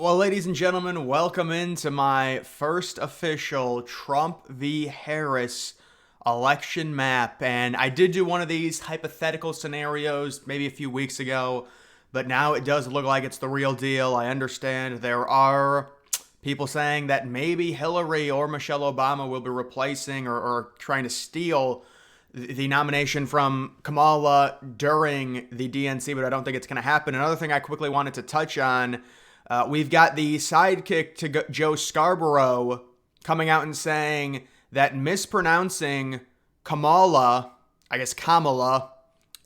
Well, ladies and gentlemen, welcome into my first official Trump v. Harris election map. And I did do one of these hypothetical scenarios maybe a few weeks ago, but now it does look like it's the real deal. I understand there are people saying that maybe Hillary or Michelle Obama will be replacing or trying to steal the nomination from Kamala during the DNC, but I don't think it's going to happen. Another thing I quickly wanted to touch on, we've got the sidekick to Joe Scarborough coming out and saying that mispronouncing Kamala, I guess Kamala,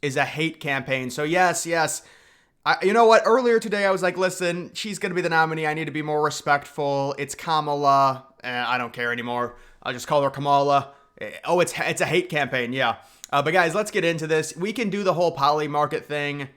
is a hate campaign. So yes. You know what? Earlier today, I was like, listen, she's going to be the nominee. I need to be more respectful. It's Kamala. I don't care anymore. I'll just call her Kamala. Oh, it's a hate campaign. Yeah. But guys, let's get into this. We can do the whole poly market thing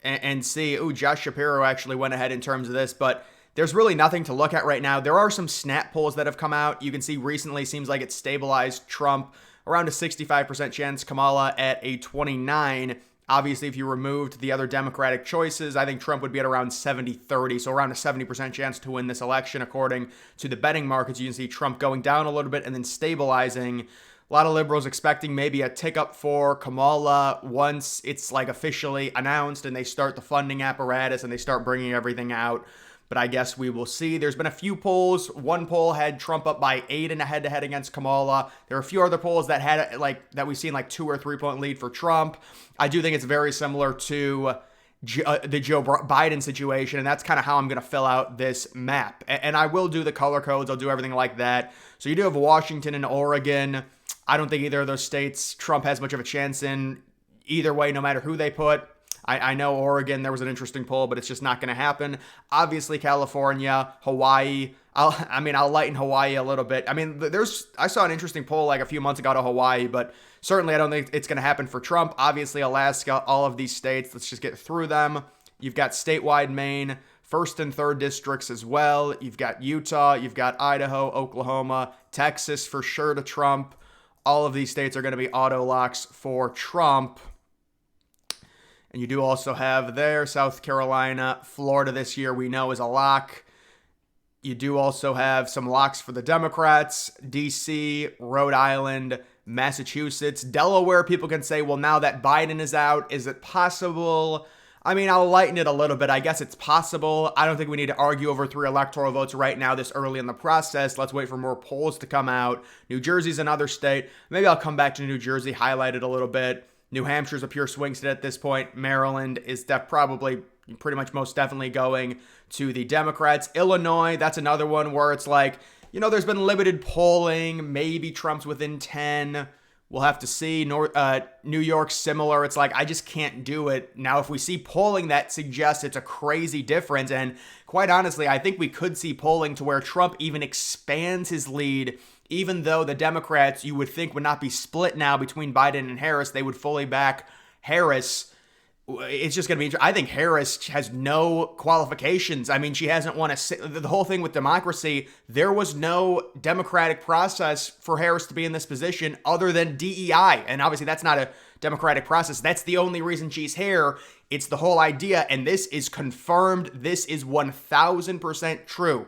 and see. Ooh, Josh Shapiro actually went ahead in terms of this, but there's really nothing to look at right now. There are some snap polls that have come out. You can see recently seems like it's stabilized Trump around a 65% chance, Kamala at a 29. Obviously, if you removed the other Democratic choices, I think Trump would be at around 70-30, so around a 70% chance to win this election, according to the betting markets. You can see Trump going down a little bit and then stabilizing. A lot of liberals expecting maybe a tick up for Kamala once it's like officially announced and they start the funding apparatus and they start bringing everything out. But I guess we will see. There's been a few polls. One poll had Trump up by 8 in a head-to-head against Kamala. There are a few other polls that had that we've seen like 2 or 3 point lead for Trump. I do think it's very similar to the Joe Biden situation, and that's kind of how I'm going to fill out this map. And I will do the color codes. I'll do everything like that. So you do have Washington and Oregon. I don't think either of those states Trump has much of a chance in either way, no matter who they put. I know Oregon, there was an interesting poll, but it's just not going to happen. Obviously, California, Hawaii. I'll lighten Hawaii a little bit. I saw an interesting poll like a few months ago to Hawaii, but certainly I don't think it's going to happen for Trump. Obviously, Alaska, all of these states, let's just get through them. You've got statewide Maine, 1st and 3rd districts as well. You've got Utah, you've got Idaho, Oklahoma, Texas for sure to Trump. All of these states are going to be auto locks for Trump. And you do also have there South Carolina, Florida this year we know is a lock. You do also have some locks for the Democrats, D.C., Rhode Island, Massachusetts, Delaware. People can say, well, now that Biden is out, is it possible? I'll lighten it a little bit. I guess it's possible. I don't think we need to argue over 3 electoral votes right now this early in the process. Let's wait for more polls to come out. New Jersey's another state. Maybe I'll come back to New Jersey, highlight it a little bit. New Hampshire's a pure swing state at this point. Maryland is probably pretty much most definitely going to the Democrats. Illinois, that's another one where it's like, there's been limited polling. Maybe Trump's within 10. We'll have to see. New York, similar. It's like, I just can't do it. Now, if we see polling that suggests it's a crazy difference, and quite honestly, I think we could see polling to where Trump even expands his lead, even though the Democrats, you would think, would not be split now between Biden and Harris. They would fully back Harris. It's just going to be, I think Harris has no qualifications. She hasn't won the whole thing with democracy. There was no democratic process for Harris to be in this position other than DEI. And obviously that's not a democratic process. That's the only reason she's here. It's the whole idea. And this is confirmed. This is 1000% true.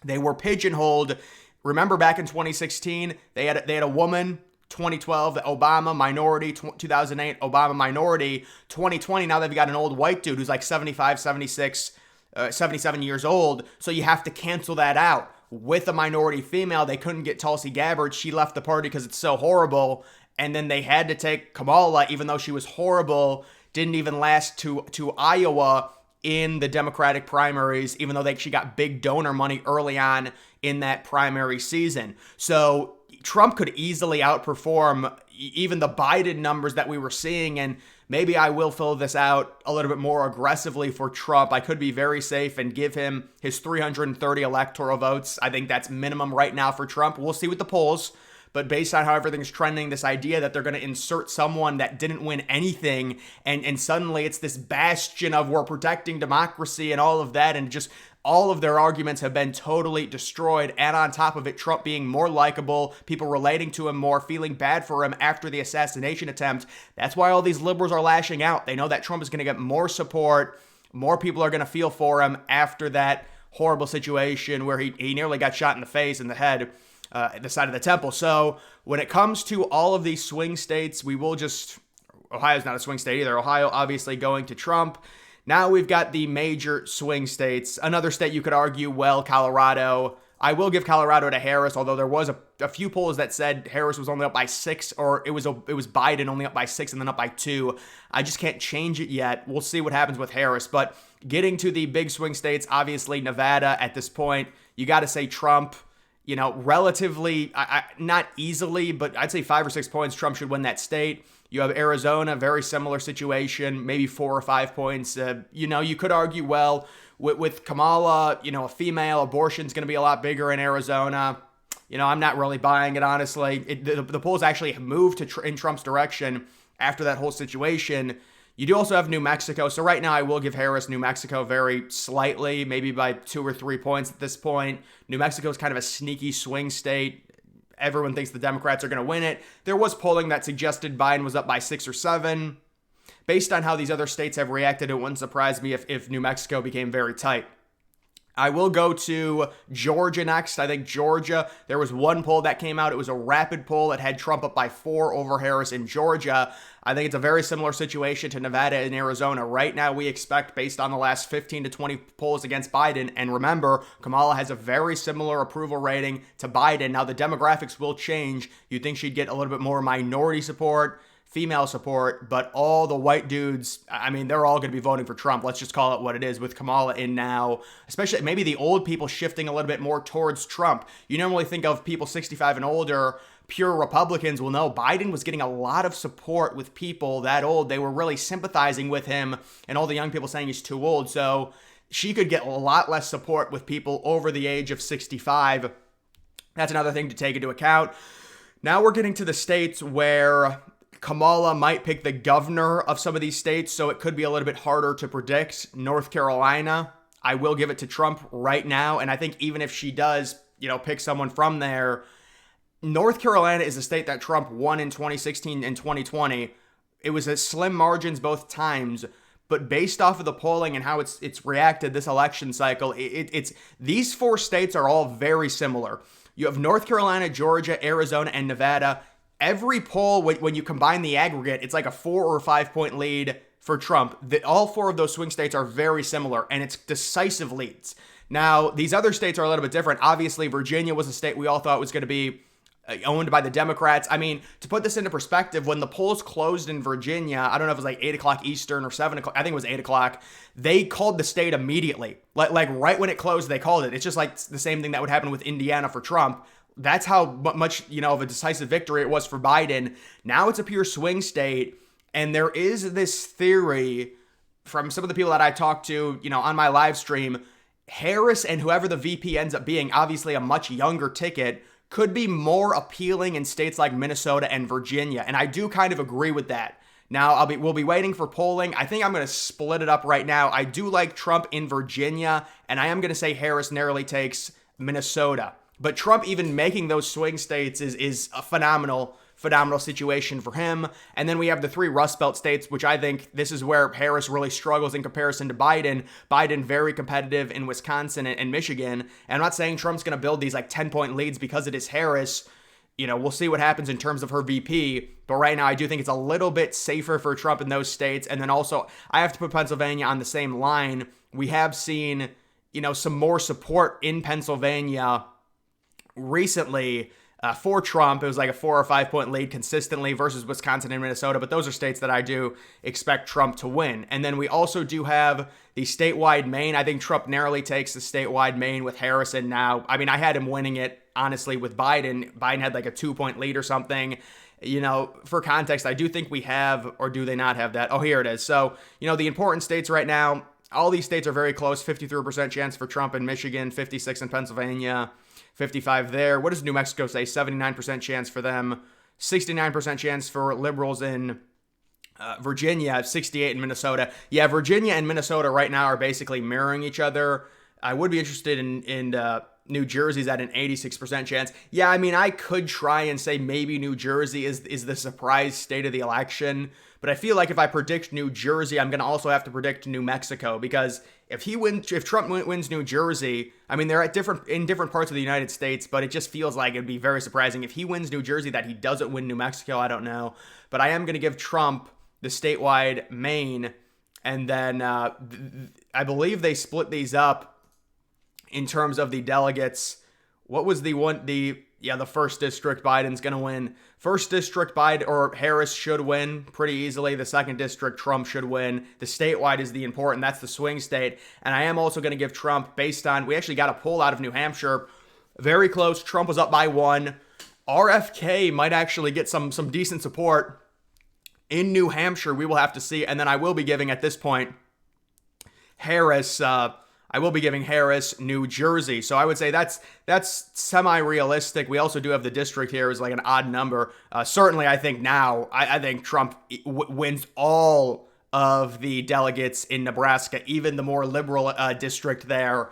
They were pigeonholed. Remember back in 2016, they had a woman. 2012, the Obama minority. 2008, Obama minority. 2020, now they've got an old white dude who's like 75, 76, 77 years old. So you have to cancel that out. With a minority female, they couldn't get Tulsi Gabbard. She left the party because it's so horrible. And then they had to take Kamala, even though she was horrible. Didn't even last to Iowa in the Democratic primaries, even though she got big donor money early on in that primary season. So Trump could easily outperform even the Biden numbers that we were seeing, and maybe I will fill this out a little bit more aggressively for Trump. I could be very safe and give him his 330 electoral votes. I think that's minimum right now for Trump. We'll see with the polls, but based on how everything's trending, this idea that they're going to insert someone that didn't win anything, and suddenly it's this bastion of we're protecting democracy and all of that, and just all of their arguments have been totally destroyed. And on top of it, Trump being more likable, people relating to him more, feeling bad for him after the assassination attempt. That's why all these liberals are lashing out. They know that Trump is going to get more support. More people are going to feel for him after that horrible situation where he nearly got shot in the face and the head, the side of the temple. So when it comes to all of these swing states, Ohio's not a swing state either. Ohio obviously going to Trump. Now we've got the major swing states. Another state you could argue, well, Colorado. I will give Colorado to Harris, although there was a few polls that said Harris was only up by 6, or it was Biden only up by 6 and then up by 2. I just can't change it yet. We'll see what happens with Harris. But getting to the big swing states, obviously Nevada at this point, you got to say Trump. Relatively, not easily, but I'd say 5 or 6 points, Trump should win that state. You have Arizona, very similar situation, maybe 4 or 5 points. You could argue, well, with Kamala, a female, abortion's going to be a lot bigger in Arizona. I'm not really buying it, honestly. The polls actually have moved in Trump's direction after that whole situation. You do also have New Mexico. So right now I will give Harris New Mexico very slightly, maybe by 2 or 3 points at this point. New Mexico is kind of a sneaky swing state. Everyone thinks the Democrats are going to win it. There was polling that suggested Biden was up by 6 or 7. Based on how these other states have reacted, it wouldn't surprise me if New Mexico became very tight. I will go to Georgia next. I think Georgia, there was one poll that came out. It was a rapid poll. It had Trump up by 4 over Harris in Georgia. I think it's a very similar situation to Nevada and Arizona. Right now, we expect, based on the last 15 to 20 polls against Biden, and remember, Kamala has a very similar approval rating to Biden. Now, the demographics will change. You'd think she'd get a little bit more minority support, female support, but all the white dudes, they're all going to be voting for Trump. Let's just call it what it is with Kamala in now, especially maybe the old people shifting a little bit more towards Trump. You normally think of people 65 and older, pure Republicans. Well, no, Biden was getting a lot of support with people that old. They were really sympathizing with him, and all the young people saying he's too old. So she could get a lot less support with people over the age of 65. That's another thing to take into account. Now we're getting to the states where Kamala might pick the governor of some of these states, so it could be a little bit harder to predict. North Carolina, I will give it to Trump right now, and I think even if she does, pick someone from there, North Carolina is a state that Trump won in 2016 and 2020. It was at slim margins both times, but based off of the polling and how it's reacted this election cycle, it's these 4 states are all very similar. You have North Carolina, Georgia, Arizona, and Nevada. Every poll, when you combine the aggregate, it's like a 4 or 5 point lead for Trump. All 4 of those swing states are very similar, and it's decisive leads. Now, these other states are a little bit different. Obviously, Virginia was a state we all thought was going to be owned by the Democrats. To put this into perspective, when the polls closed in Virginia, I don't know if it was like 8 o'clock Eastern or 7 o'clock, I think it was 8 o'clock, they called the state immediately. Like right when it closed, they called it. It's just like the same thing that would happen with Indiana for Trump. That's how much, of a decisive victory it was for Biden. Now it's a pure swing state, and there is this theory from some of the people that I talked to, on my live stream, Harris and whoever the VP ends up being, obviously a much younger ticket, could be more appealing in states like Minnesota and Virginia, and I do kind of agree with that. Now, we'll be waiting for polling. I think I'm going to split it up right now. I do like Trump in Virginia, and I am going to say Harris narrowly takes Minnesota. But Trump even making those swing states is a phenomenal situation for him. And then we have the 3 Rust Belt states, which I think this is where Harris really struggles in comparison to Biden. Biden very competitive in Wisconsin and Michigan. And I'm not saying Trump's going to build these like 10-point leads because it is Harris. We'll see what happens in terms of her VP. But right now, I do think it's a little bit safer for Trump in those states. And then also, I have to put Pennsylvania on the same line. We have seen, some more support in Pennsylvania recently for Trump. It was like a 4 or 5 point lead consistently versus Wisconsin and Minnesota, but those are states that I do expect Trump to win. And then we also do have the statewide Maine. I think Trump narrowly takes the statewide Maine with Harrison now. I had him winning it, honestly, with Biden. Biden had like a 2 point lead or something. For context, I do think we have, or do they not have that? Oh, here it is. So, the important states right now, all these states are very close. 53% chance for Trump in Michigan, 56 in Pennsylvania, 55 there. What does New Mexico say? 79% chance for them. 69% chance for liberals in Virginia, 68 in Minnesota. Virginia and Minnesota right now are basically mirroring each other. I would be interested in New Jersey's at an 86% chance. Yeah, I mean, I could try and say maybe New Jersey is the surprise state of the election, but I feel like if I predict New Jersey, I'm going to also have to predict New Mexico, because if Trump wins New Jersey, I mean, they're in different parts of the United States, but it just feels like it'd be very surprising if he wins New Jersey that he doesn't win New Mexico. I don't know, but I am going to give Trump the statewide Maine, and then I believe they split these up in terms of the delegates. What was the first district Biden's going to win? First district Biden or Harris should win pretty easily. The second district Trump should win. The statewide is the important. That's the swing state. And I am also going to give Trump, based on, we actually got a poll out of New Hampshire. Very close. Trump was up by 1. RFK might actually get some decent support in New Hampshire. We will have to see. And then I will be giving, at this point, Harris, New Jersey. So I would say that's semi-realistic. We also do have the district here as like an odd number. Certainly, I think now, I think Trump wins all of the delegates in Nebraska, even the more liberal district there.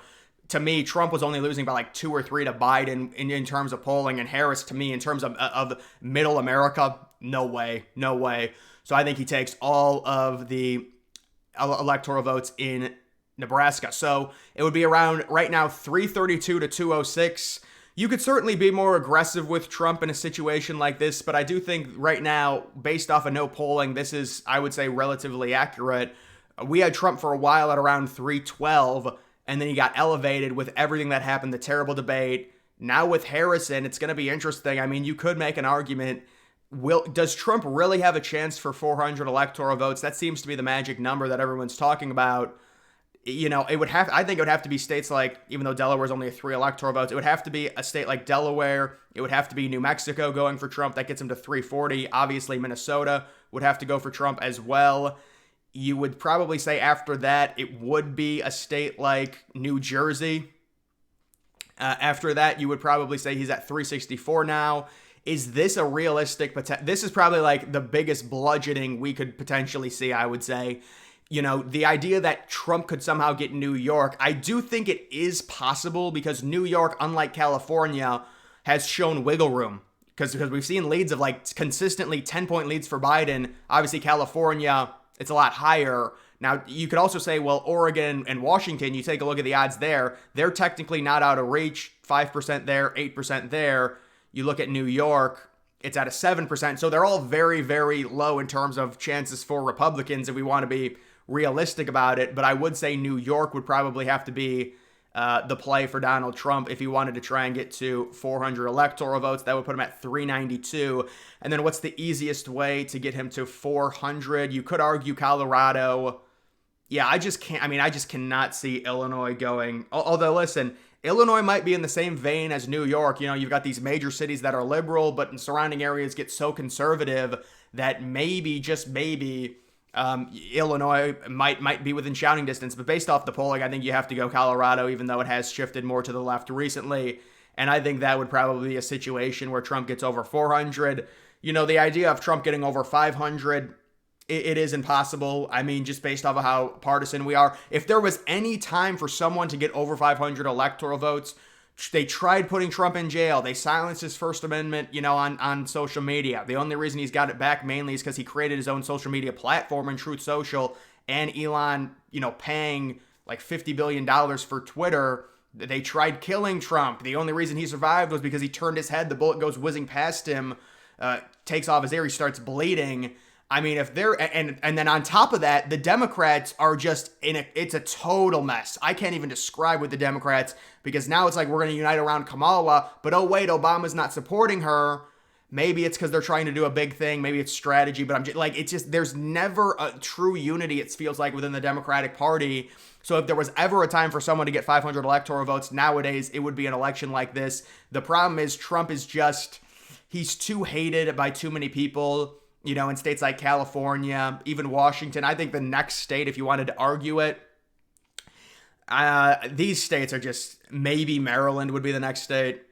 To me, Trump was only losing by like 2 or 3 to Biden in terms of polling, and Harris, to me, in terms of middle America, no way. So I think he takes all of the electoral votes in Nebraska. So it would be around right now 332 to 206. You could certainly be more aggressive with Trump in a situation like this, but I do think right now, based off of no polling, this is, I would say, relatively accurate. We had Trump for a while at around 312, and then he got elevated with everything that happened, the terrible debate. Now with Harrison, it's going to be interesting. I mean, you could make an argument. Does Trump really have a chance for 400 electoral votes? That seems to be the magic number that everyone's talking about. You know, I think it would have to be states like, even though Delaware is only 3 electoral votes, it would have to be a state like Delaware. It would have to be New Mexico going for Trump. That gets him to 340. Obviously, Minnesota would have to go for Trump as well. You would probably say after that, it would be a state like New Jersey. After that, you would probably say he's at 364 now. Is this a realistic potential? This is probably like the biggest bludgeoning we could potentially see, I would say. You know, the idea that Trump could somehow get New York, I do think it is possible, because New York, unlike California, has shown wiggle room. Because we've seen leads of like consistently 10-point leads for Biden. Obviously, California, it's a lot higher. Now, you could also say, well, Oregon and Washington, you take a look at the odds there. They're technically not out of reach. 5% there, 8% there. You look at New York, it's at a 7%. So they're all very, very low in terms of chances for Republicans if we want to be realistic about it. But I would say New York would probably have to be the play for Donald Trump if he wanted to try and get to 400 electoral votes. That would put him at 392. And then what's the easiest way to get him to 400? You could argue Colorado. Yeah, I just cannot see Illinois going. Although, listen, Illinois might be in the same vein as New York. You know, you've got these major cities that are liberal, but in surrounding areas get so conservative that maybe, just maybe, Illinois might be within shouting distance. But based off the polling, I think you have to go Colorado, even though it has shifted more to the left recently. And I think that would probably be a situation where Trump gets over 400. You know, the idea of Trump getting over 500, it is impossible. I mean, just based off of how partisan we are. If there was any time for someone to get over 500 electoral votes, they tried putting Trump in jail. They silenced his First Amendment, you know, on social media. The only reason he's got it back mainly is because he created his own social media platform in Truth Social, and Elon, you know, paying like $50 billion for Twitter. They tried killing Trump. The only reason he survived was because he turned his head. The bullet goes whizzing past him, takes off his ear. He starts bleeding. I mean, if they're, and then on top of that, the Democrats are just it's a total mess. I can't even describe with the Democrats, because now it's like we're going to unite around Kamala, but oh wait, Obama's not supporting her. Maybe it's because they're trying to do a big thing. Maybe it's strategy, but I'm just like, it's just, there's never a true unity, it feels like, within the Democratic Party. So if there was ever a time for someone to get 500 electoral votes nowadays, it would be an election like this. The problem is Trump is just, he's too hated by too many people. You know, in states like California, even Washington. I think the next state, if you wanted to argue it, these states are just, maybe Maryland would be the next state.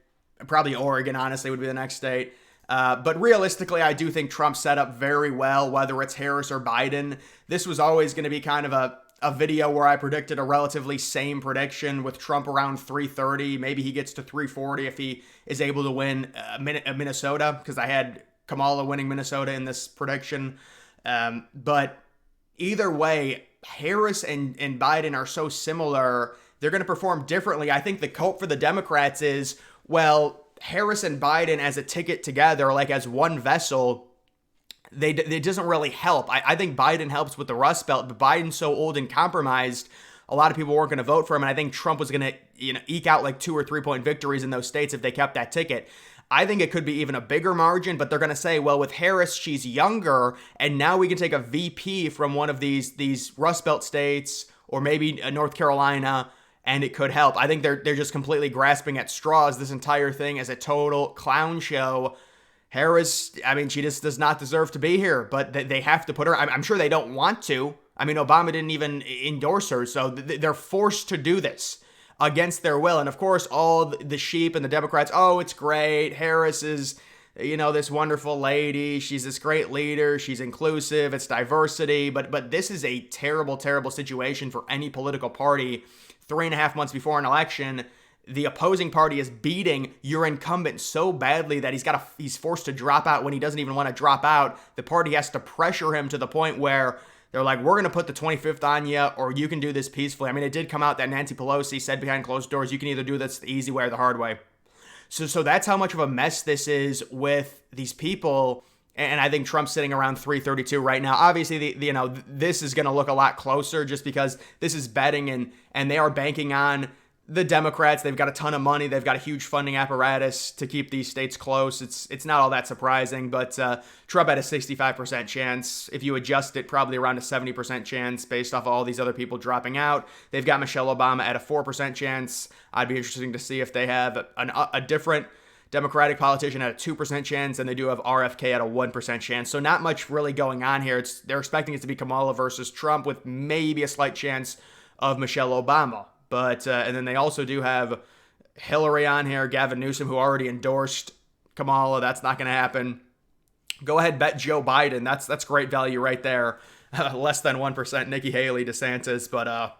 Probably Oregon, honestly, would be the next state. But realistically, I do think Trump set up very well, whether it's Harris or Biden. This was always going to be kind of a video where I predicted a relatively same prediction with Trump around 330. Maybe he gets to 340 if he is able to win Minnesota, because I had Kamala winning Minnesota in this prediction. But either way, Harris and Biden are so similar. They're going to perform differently. I think the hope for the Democrats is, well, Harris and Biden as a ticket together, like as one vessel, it doesn't really help. I think Biden helps with the Rust Belt, but Biden's so old and compromised, a lot of people weren't going to vote for him, and I think Trump was going to eke out like 2 or 3 point victories in those states if they kept that ticket. I think it could be even a bigger margin, but they're going to say, well, with Harris, she's younger, and now we can take a VP from one of these Rust Belt states, or maybe North Carolina, and it could help. I think they're just completely grasping at straws. This entire thing is a total clown show. Harris, I mean, she just does not deserve to be here, but they have to put her. I'm sure they don't want to. I mean, Obama didn't even endorse her, so they're forced to do this against their will. And of course, all the sheep and the Democrats, oh, it's great. Harris is, this wonderful lady. She's this great leader. She's inclusive. It's diversity. But this is a terrible, terrible situation for any political party. 3.5 months before an election, the opposing party is beating your incumbent so badly that he's forced to drop out when he doesn't even want to drop out. The party has to pressure him to the point where they're like, we're going to put the 25th on you, or you can do this peacefully. I mean, it did come out that Nancy Pelosi said behind closed doors, you can either do this the easy way or the hard way. So that's how much of a mess this is with these people. And I think Trump's sitting around 332 right now. Obviously, this is going to look a lot closer just because this is betting, and they are banking on the Democrats. They've got a ton of money. They've got a huge funding apparatus to keep these states close. It's not all that surprising, but Trump had a 65% chance. If you adjust it, probably around a 70% chance based off of all these other people dropping out. They've got Michelle Obama at a 4% chance. I'd be interested to see if they have a different Democratic politician at a 2% chance, and they do have RFK at a 1% chance. So not much really going on here. They're expecting it to be Kamala versus Trump with maybe a slight chance of Michelle Obama. But and then they also do have Hillary on here, Gavin Newsom, who already endorsed Kamala. That's not going to happen. Go ahead, bet Joe Biden. That's great value right there. Less than 1%. Nikki Haley, DeSantis. But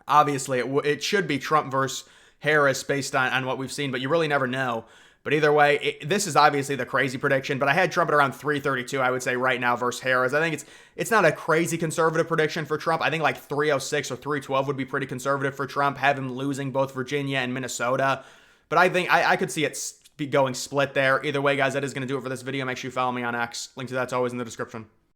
obviously it should be Trump versus Harris based on what we've seen. But you really never know. But either way, this is obviously the crazy prediction. But I had Trump at around 332, I would say, right now versus Harris. I think it's not a crazy conservative prediction for Trump. I think like 306 or 312 would be pretty conservative for Trump, have him losing both Virginia and Minnesota. But I think I could see it be going split there. Either way, guys, that is going to do it for this video. Make sure you follow me on X. Link to that's always in the description.